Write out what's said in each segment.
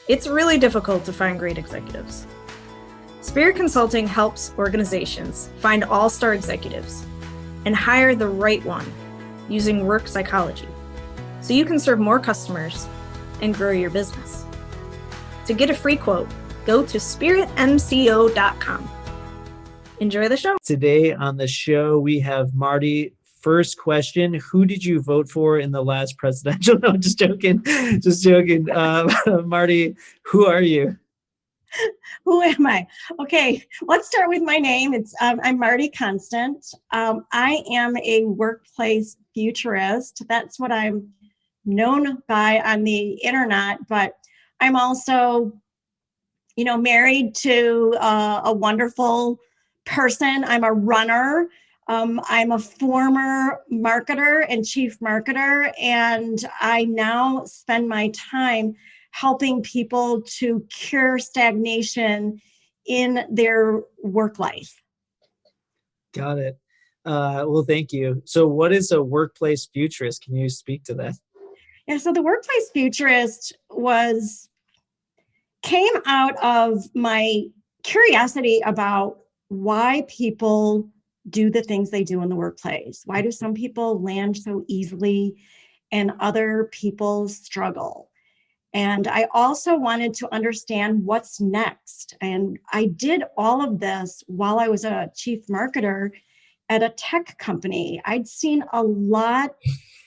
It's really difficult to find great executives. Spirit Consulting helps organizations find all-star executives and hire the right one using work psychology, so you can serve more customers and grow your business. To get a free quote, go to spiritmco.com. Enjoy the show. Today on the show, we have Marti. First question, who did you vote for in the last presidential? No, just joking. Just joking. Marti, who are you? Who am I? Okay, let's start with my name. I'm Marti Konstant. I am a workplace futurist. That's what I'm known by on the internet, but I'm also, married to a wonderful person. I'm a runner. I'm a former marketer and chief marketer, and I now spend my time helping people to cure stagnation in their work life. Got it. Well, thank you. So what is a workplace futurist? Can you speak to that? Yeah, so the workplace futurist came out of my curiosity about why people do the things they do in the workplace. Why do some people land so easily and other people struggle? And I also wanted to understand what's next. And I did all of this while I was a chief marketer at a tech company. I'd seen a lot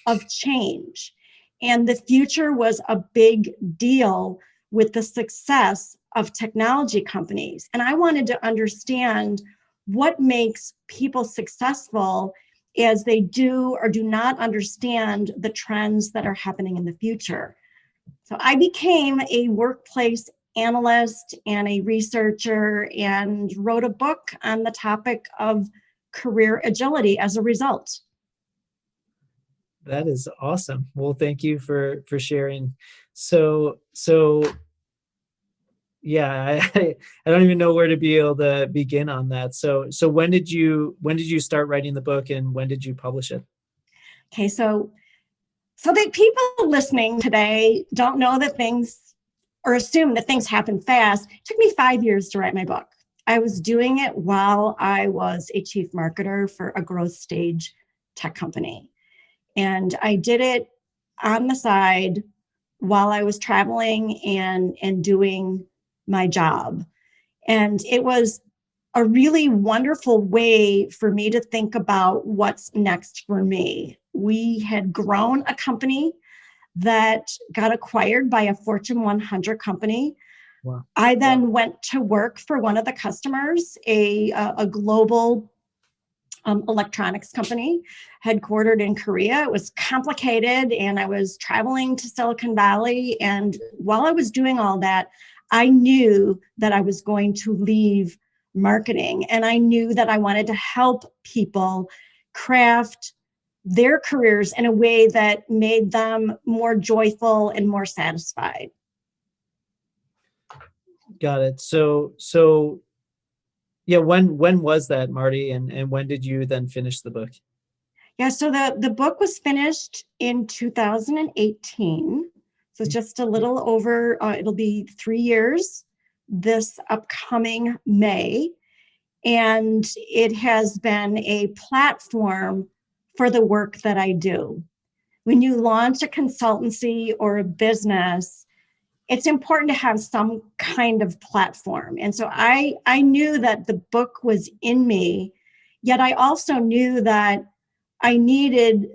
of change, and the future was a big deal with the success of technology companies. And I wanted to understand what makes people successful as they do or do not understand the trends that are happening in the future. So I became a workplace analyst and a researcher and wrote a book on the topic of career agility as a result. That is awesome. Well, thank you for sharing. So yeah, I don't even know where to be able to begin on that. So when did you start writing the book, and when did you publish it? Okay, so that people listening today don't know that things, or assume that things happen fast. It took me 5 years to write my book. I was doing it while I was a chief marketer for a growth stage tech company. And I did it on the side while I was traveling and doing my job. And it was a really wonderful way for me to think about what's next for me. We had grown a company that got acquired by a Fortune 100 company. Wow. I then went to work for one of the customers, a global electronics company headquartered in Korea. It was complicated, and I was traveling to Silicon Valley. And while I was doing all that, I knew that I was going to leave marketing, and I knew that I wanted to help people craft their careers in a way that made them more joyful and more satisfied. Got it. So yeah, when was that, Marti, and when did you then finish the book? Yeah, so the book was finished in 2018. So just a little over, it'll be 3 years this upcoming May. And it has been a platform for the work that I do. When you launch a consultancy or a business, it's important to have some kind of platform. And so I knew that the book was in me, yet I also knew that I needed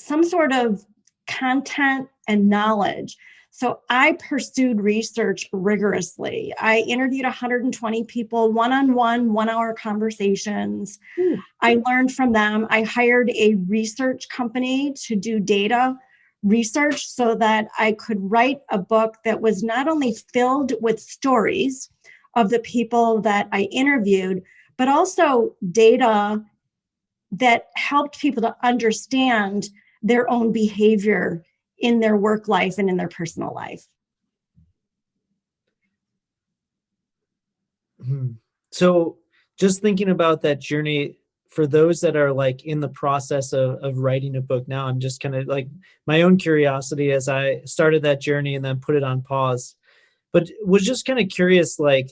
some sort of content and knowledge. So I pursued research rigorously. I interviewed 120 people, one-on-one, 1-hour conversations. I learned from them. I hired a research company to do data research so that I could write a book that was not only filled with stories of the people that I interviewed, but also data that helped people to understand their own behavior in their work life and in their personal life. So just thinking about that journey, for those that are like in the process of writing a book now, I'm just kind of like my own curiosity as I started that journey and then put it on pause. But was just kind of curious, like,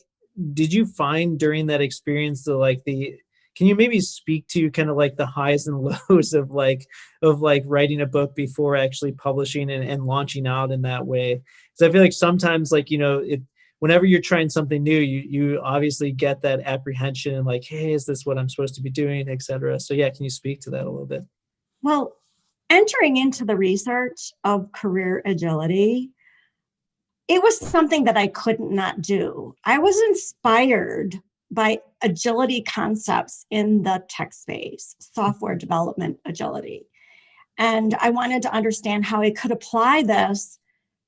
did you find during that experience can you maybe speak to kind of like the highs and lows of like writing a book before actually publishing and launching out in that way? Because I feel like sometimes, like, whenever you're trying something new, you obviously get that apprehension and like, hey, is this what I'm supposed to be doing, et cetera. So yeah, can you speak to that a little bit? Well, entering into the research of career agility, it was something that I couldn't not do. I was inspired by agility concepts in the tech space, software development agility. And I wanted to understand how I could apply this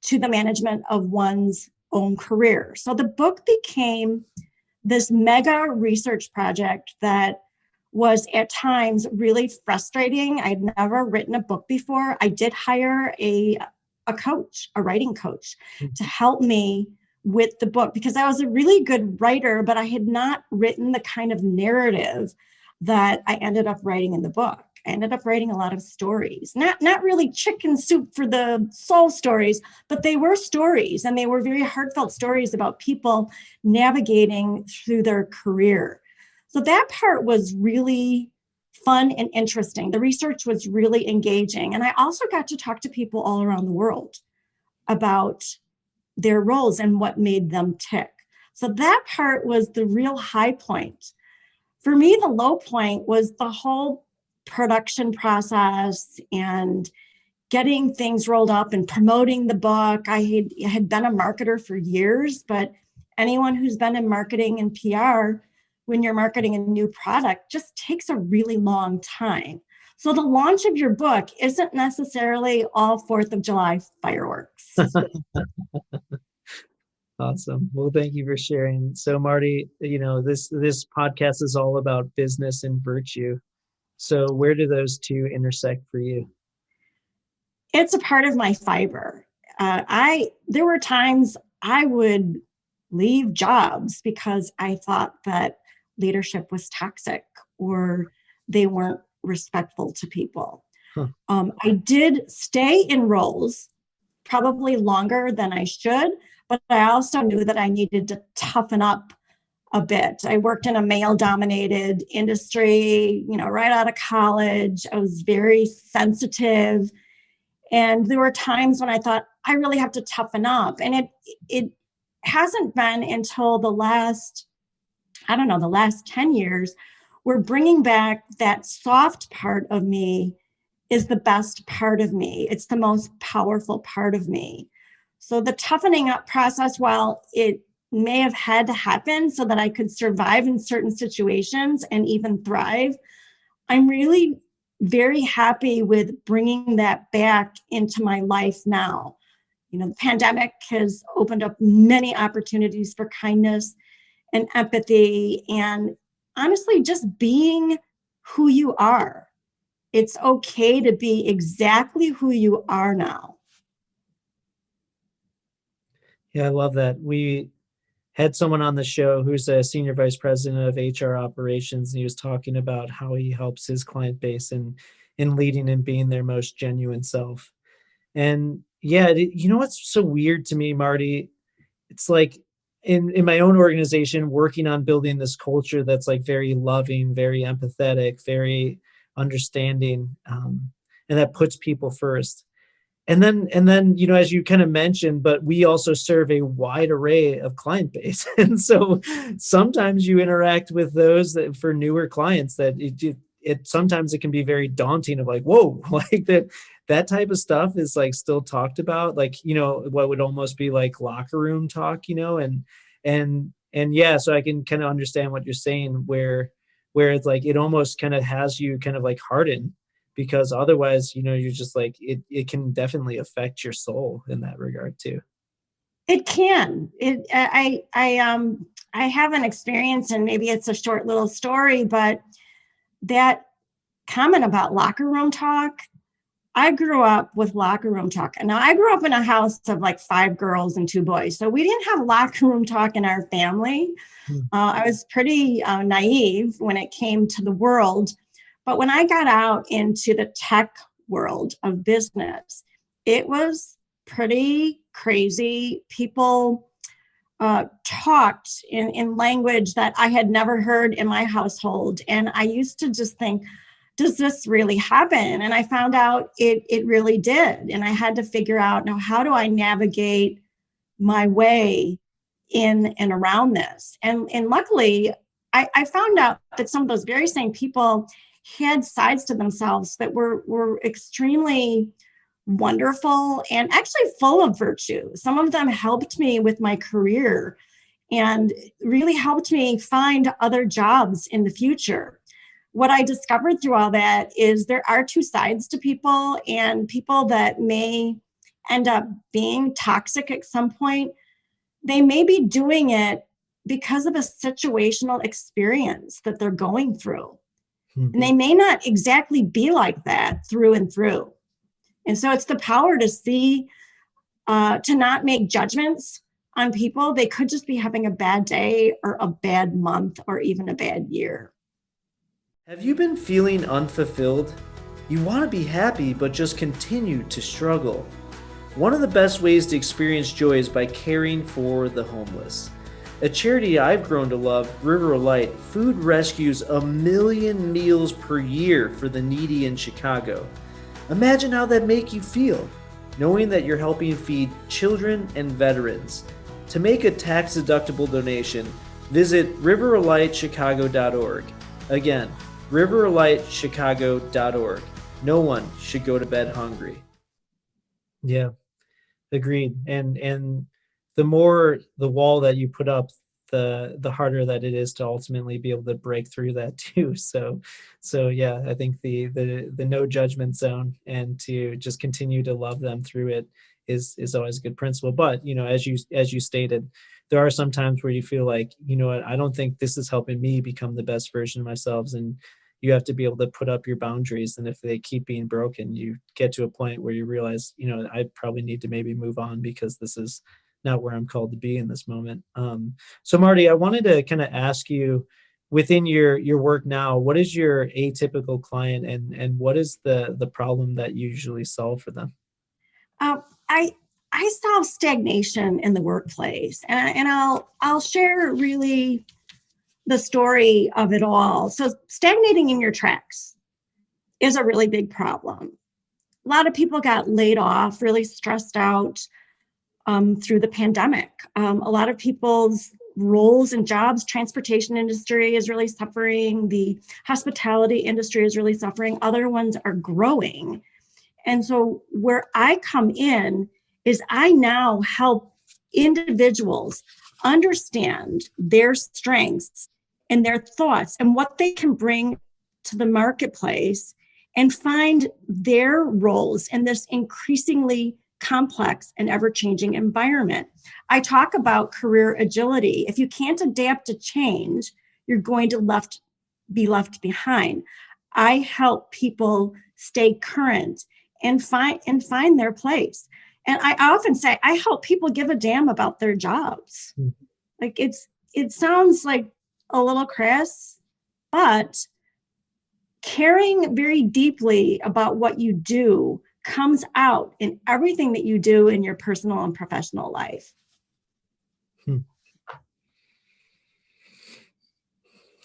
to the management of one's own career. So the book became this mega research project that was at times really frustrating. I'd never written a book before. I did hire a coach, a writing coach, to help me with the book because I was a really good writer, but I had not written the kind of narrative that I ended up writing in the book. I ended up writing a lot of stories, not really chicken soup for the soul stories, but they were stories, and they were very heartfelt stories about people navigating through their career. So that part was really fun and interesting. The research was really engaging. And I also got to talk to people all around the world about their roles and what made them tick. So that part was the real high point. For me, the low point was the whole production process and getting things rolled up and promoting the book. I had been a marketer for years, but anyone who's been in marketing and PR, when you're marketing a new product, just takes a really long time. So the launch of your book isn't necessarily all 4th of July fireworks. Awesome. Well, thank you for sharing. So Marti, this podcast is all about business and virtue. So where do those two intersect for you? It's a part of my fiber. There were times I would leave jobs because I thought that leadership was toxic or they weren't respectful to people. Huh. I did stay in roles probably longer than I should, but I also knew that I needed to toughen up a bit. I worked in a male-dominated industry, right out of college. I was very sensitive. And there were times when I thought, I really have to toughen up. And it hasn't been until the last 10 years, we're bringing back that soft part of me is the best part of me. It's the most powerful part of me. So the toughening up process, while it may have had to happen so that I could survive in certain situations and even thrive, I'm really very happy with bringing that back into my life now. The pandemic has opened up many opportunities for kindness and empathy, and honestly, just being who you are. It's okay to be exactly who you are now. Yeah, I love that. We had someone on the show who's a senior vice president of HR operations, and he was talking about how he helps his client base in leading and being their most genuine self. And yeah, what's so weird to me, Marti? It's like in my own organization, working on building this culture that's like very loving, very empathetic, very understanding, and that puts people first. And then, as you kind of mentioned, but we also serve a wide array of client base. And so sometimes you interact with those that for newer clients that sometimes it can be very daunting of like, whoa, like that type of stuff is like still talked about, like, what would almost be like locker room talk, and yeah, so I can kind of understand what you're saying where it's like, it almost kind of has you kind of like harden, because otherwise, you're just like, it can definitely affect your soul in that regard too. It can. I have an experience, and maybe it's a short little story, but that comment about locker room talk, I grew up with locker room talk. And now I grew up in a house of like 5 girls and 2 boys. So we didn't have locker room talk in our family. I was pretty naive when it came to the world. But when I got out into the tech world of business, it was pretty crazy. People talked in language that I had never heard in my household. And I used to just think, does this really happen? And I found out it really did. And I had to figure out, now, how do I navigate my way in and around this? And luckily, I found out that some of those very same people had sides to themselves that were extremely wonderful and actually full of virtue. Some of them helped me with my career and really helped me find other jobs in the future. What I discovered through all that is there are two sides to people, and people that may end up being toxic at some point, they may be doing it because of a situational experience that they're going through. Mhm. And they may not exactly be like that through and through. And so it's the power to see, to not make judgments on people. They could just be having a bad day or a bad month or even a bad year. Have you been feeling unfulfilled? You want to be happy, but just continue to struggle. One of the best ways to experience joy is by caring for the homeless. A charity I've grown to love, River of Light, food rescues 1 million meals per year for the needy in Chicago. Imagine how that makes you feel, knowing that you're helping feed children and veterans. To make a tax-deductible donation, visit riveroflightchicago.org. Again, riveroflightchicago.org. No one should go to bed hungry. Yeah, agreed. And the more the wall that you put up, the harder that it is to ultimately be able to break through that too. So yeah, I think the no judgment zone and to just continue to love them through it is always a good principle. But as you stated, there are some times where you feel like, what, I don't think this is helping me become the best version of myself. And you have to be able to put up your boundaries. And if they keep being broken, you get to a point where you realize, I probably need to maybe move on because this is not where I'm called to be in this moment. So Marti, I wanted to kind of ask you, within your work now, what is your atypical client and what is the problem that you usually solve for them? I solve stagnation in the workplace, and I'll share really the story of it all. So stagnating in your tracks is a really big problem. A lot of people got laid off, really stressed out through the pandemic. A lot of people's roles and jobs, transportation industry is really suffering. The hospitality industry is really suffering. Other ones are growing. And so where I come in is I now help individuals understand their strengths and their thoughts and what they can bring to the marketplace and find their roles in this increasingly complex and ever-changing environment. I talk about career agility. If you can't adapt to change, you're going to be left behind. I help people stay current and find their place. And I often say I help people give a damn about their jobs. Mm-hmm. Like it sounds like a little crass, but caring very deeply about what you do comes out in everything that you do in your personal and professional life.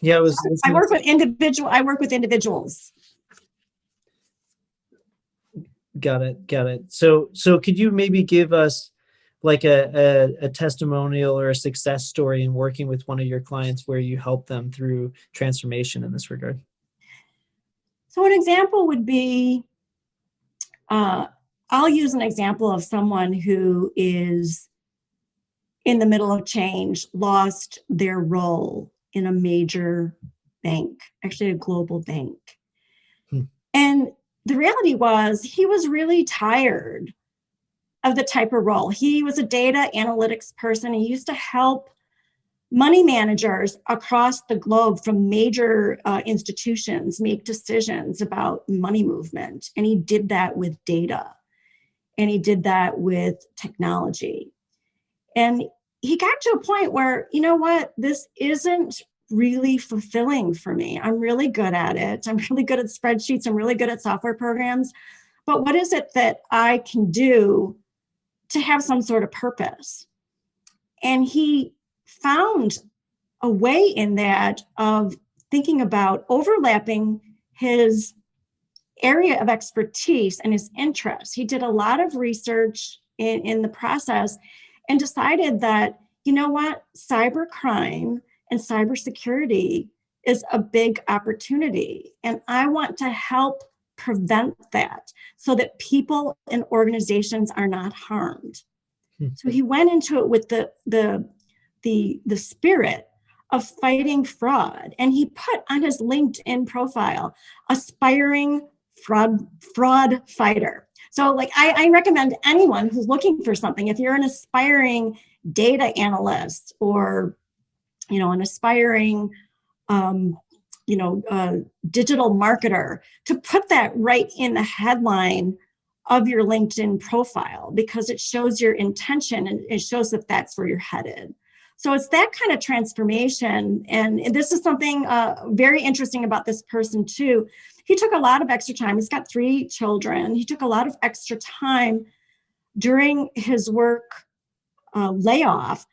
Yeah, I work with individuals. Got it. So could you maybe give us like a testimonial or a success story in working with one of your clients where you help them through transformation in this regard? So an example would be, I'll use an example of someone who is in the middle of change, lost their role in a major bank, actually a global bank. And the reality was he was really tired of the type of role. He was a data analytics person. He used to help money managers across the globe from major institutions make decisions about money movement. And he did that with data. And he did that with technology. And he got to a point where, you know what, this isn't really fulfilling for me. I'm really good at it. I'm really good at spreadsheets. I'm really good at software programs. But what is it that I can do to have some sort of purpose? And he found a way in that of thinking about overlapping his area of expertise and his interests. He did a lot of research in the process and decided that, you know what, cybercrime and cybersecurity is a big opportunity. And I want to help prevent that so that people and organizations are not harmed. So he went into it with the spirit of fighting fraud. And he put on his LinkedIn profile, aspiring fraud fighter. So like I recommend anyone who's looking for something, if you're an aspiring data analyst or, an aspiring, digital marketer, to put that right in the headline of your LinkedIn profile, because it shows your intention and it shows that that's where you're headed. So it's that kind of transformation. And this is something very interesting about this person too. He took a lot of extra time. He's got 3 children. He took a lot of extra time during his work layoff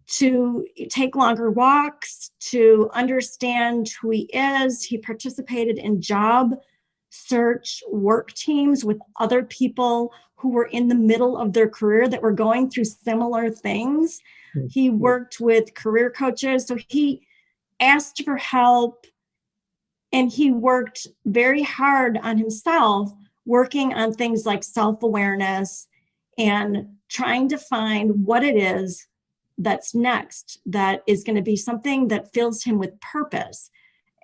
to take longer walks, to understand who he is. He participated in job search work teams with other people who were in the middle of their career that were going through similar things. He worked with career coaches. So he asked for help, and he worked very hard on himself, working on things like self-awareness and trying to find what it is that's next, that is going to be something that fills him with purpose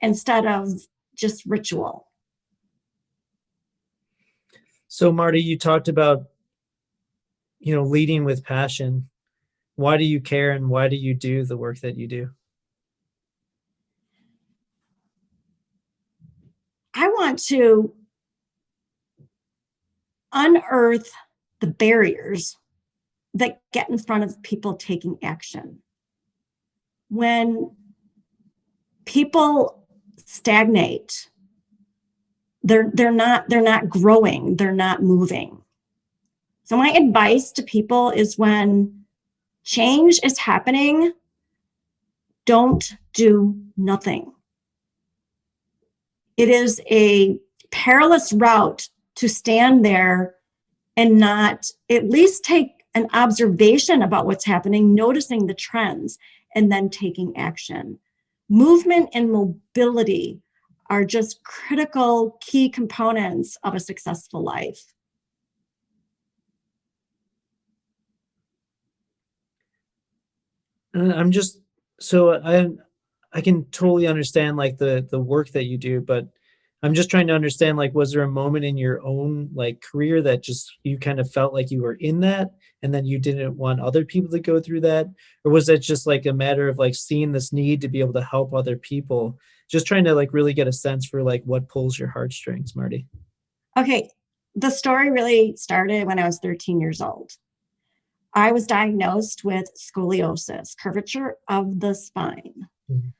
instead of just ritual. So Marti, you talked about, leading with passion. Why do you care, and why do you do the work that you do? I want to unearth the barriers that get in front of people taking action. When people stagnate, they're not growing, they're not moving. So my advice to people is, when change is happening, don't do nothing. It is a perilous route to stand there and not at least take an observation about what's happening, noticing the trends, and then taking action. Movement and mobility are just critical key components of a successful life. I can totally understand like the work that you do, but I'm just trying to understand, like, was there a moment in your own like career that just you kind of felt like you were in that and then you didn't want other people to go through that? Or was that just like a matter of like seeing this need to be able to help other people? Just trying to like really get a sense for like what pulls your heartstrings, Marti. Okay, the story really started when I was 13 years old. I was diagnosed with scoliosis, curvature of the spine. Mm-hmm.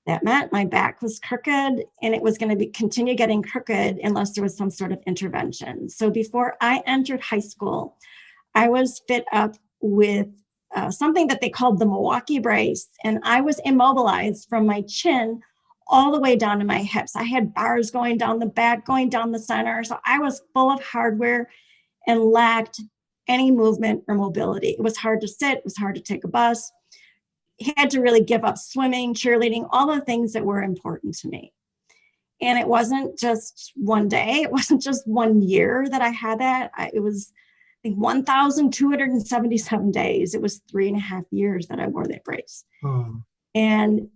That meant my back was crooked, and it was going to continue getting crooked unless there was some sort of intervention. So before I entered high school, I was fit up with something that they called the Milwaukee brace, and I was immobilized from my chin all the way down to my hips. I had bars going down the back, going down the center. So I was full of hardware and lacked any movement or mobility. It was hard to sit. It was hard to take a bus. Had to really give up swimming, cheerleading, all the things that were important to me. And it wasn't just one day. It wasn't just 1 year that I had that. It was, I think, 1,277 days. It was 3.5 years that I wore that brace. And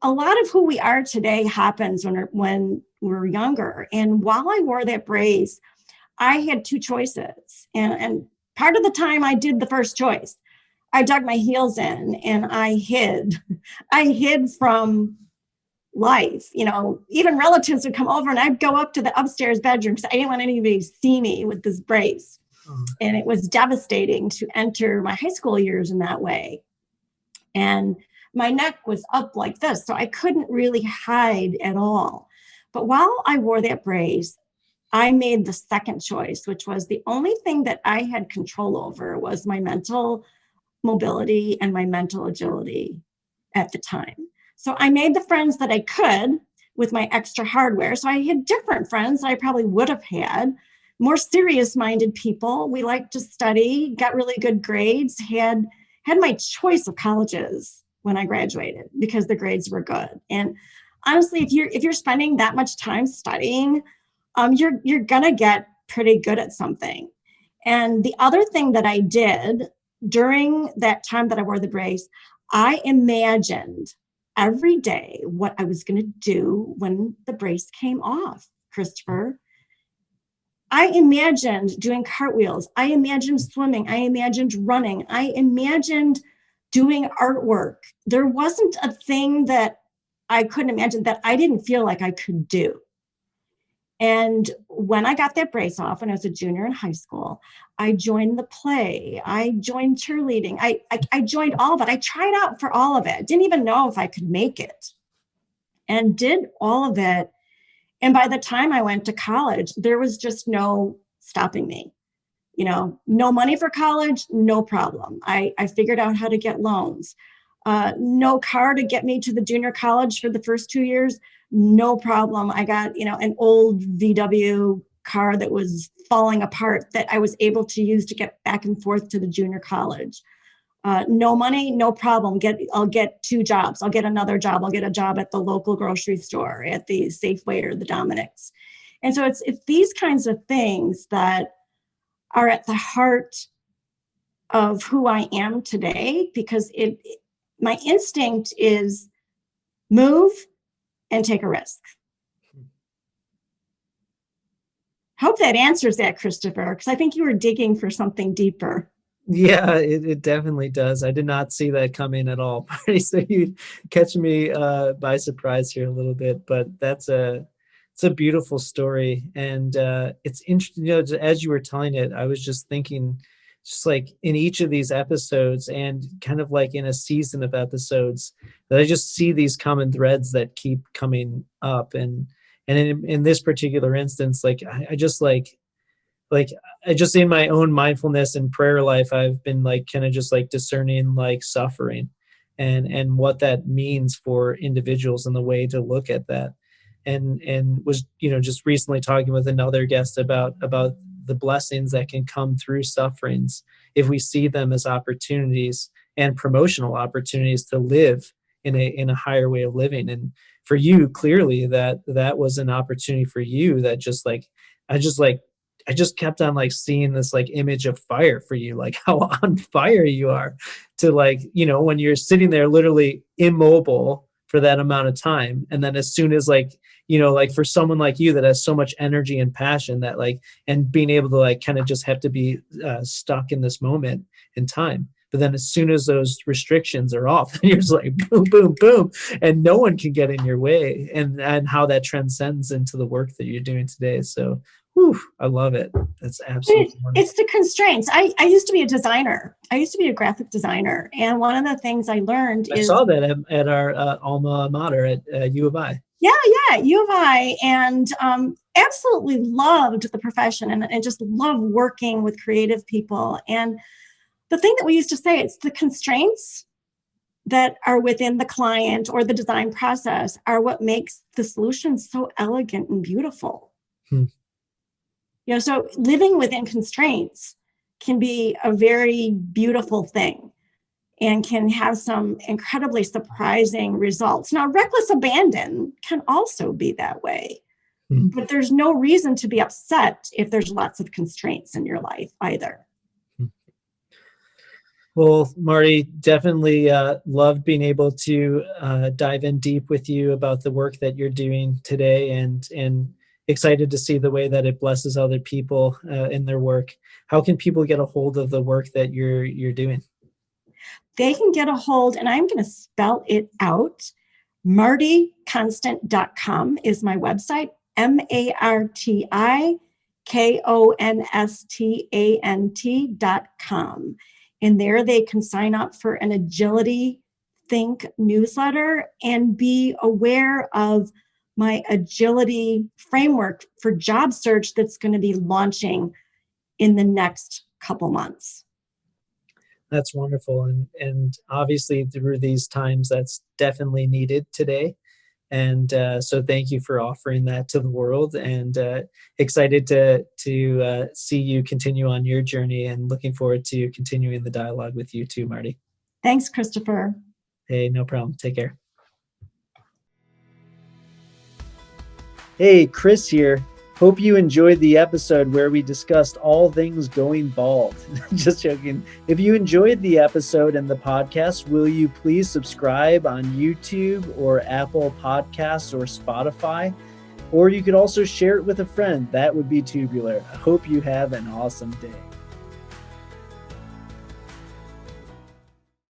a lot of who we are today happens when we're younger. And while I wore that brace, I had 2 choices. And part of the time I did the first choice. I dug my heels in and I hid. I hid from life. Even relatives would come over and I'd go up to the upstairs bedroom because I didn't want anybody to see me with this brace. And it was devastating to enter my high school years in that way. And my neck was up like this, so I couldn't really hide at all. But while I wore that brace, I made the second choice, which was the only thing that I had control over was my mental mobility and my mental agility at the time. So I made the friends that I could with my extra hardware. So I had different friends I probably would have had, more serious-minded people. We liked to study, got really good grades, had my choice of colleges when I graduated because the grades were good. And honestly, if you're spending that much time studying, you're gonna get pretty good at something. And the other thing that I did during that time that I wore the brace, I imagined every day what I was going to do when the brace came off, Christopher. I imagined doing cartwheels. I imagined swimming. I imagined running. I imagined doing artwork. There wasn't a thing that I couldn't imagine that I didn't feel like I could do. And when I got that brace off when I was a junior in high school, I joined the play. I joined cheerleading. I joined all of it. I tried out for all of it. Didn't even know if I could make it and did all of it. And by the time I went to college, there was just no stopping me. You know, no money for college, no problem. I figured out how to get loans. No car to get me to the junior college for the first 2 years. No problem. I got, an old VW car that was falling apart that I was able to use to get back and forth to the junior college. No money, no problem. I'll get 2 jobs. I'll get another job. I'll get a job at the local grocery store, at the Safeway or the Dominick's. And so it's these kinds of things that are at the heart of who I am today, because my instinct is move and take a risk. Hope that answers that, Christopher, because I think you were digging for something deeper. Yeah, it definitely does. I did not see that coming at all. So you catch me by surprise here a little bit, but it's a beautiful story. And it's interesting, as you were telling it, I was just thinking, just like in each of these episodes and kind of like in a season of episodes, that I just see these common threads that keep coming up. And in this particular instance, like I just in my own mindfulness and prayer life, I've been like kind of just like discerning like suffering and what that means for individuals and the way to look at that. And was, just recently talking with another guest about the blessings that can come through sufferings if we see them as opportunities and promotional opportunities to live in a higher way of living. And for you, clearly that was an opportunity for you that I just kept on like seeing this like image of fire for you, like how on fire you are to like, when you're sitting there literally immobile for that amount of time. And then as soon as like for someone like you that has so much energy and passion that like, and being able to like kind of just have to be stuck in this moment in time. But then as soon as those restrictions are off, you're just like boom, boom, boom, and no one can get in your way, and how that transcends into the work that you're doing today. So I love it. That's absolutely wonderful. It's the constraints. I used to be a designer. I used to be a graphic designer. And one of the things I learned I saw that at our alma mater at U of I. Yeah, U of I. And absolutely loved the profession and just love working with creative people. And the thing that we used to say, it's the constraints that are within the client or the design process are what makes the solution so elegant and beautiful. So living within constraints can be a very beautiful thing and can have some incredibly surprising results. Now, reckless abandon can also be that way, but there's no reason to be upset if there's lots of constraints in your life either. Well, Marti, definitely loved being able to dive in deep with you about the work that you're doing today, and excited to see the way that it blesses other people in their work. How can people get a hold of the work that you're doing? They can get a hold, and I'm going to spell it out. MartiKonstant.com is my website. MartiKonstant.com. And there they can sign up for an Agility Think newsletter and be aware of my agility framework for job search that's going to be launching in the next couple months. That's wonderful. And obviously through these times, that's definitely needed today. And so thank you for offering that to the world, and excited to see you continue on your journey, and looking forward to continuing the dialogue with you too, Marti. Thanks, Christopher. Hey, no problem. Take care. Hey, Chris here. Hope you enjoyed the episode where we discussed all things going bald. Just joking. If you enjoyed the episode and the podcast, will you please subscribe on YouTube or Apple Podcasts or Spotify? Or you could also share it with a friend. That would be tubular. I hope you have an awesome day.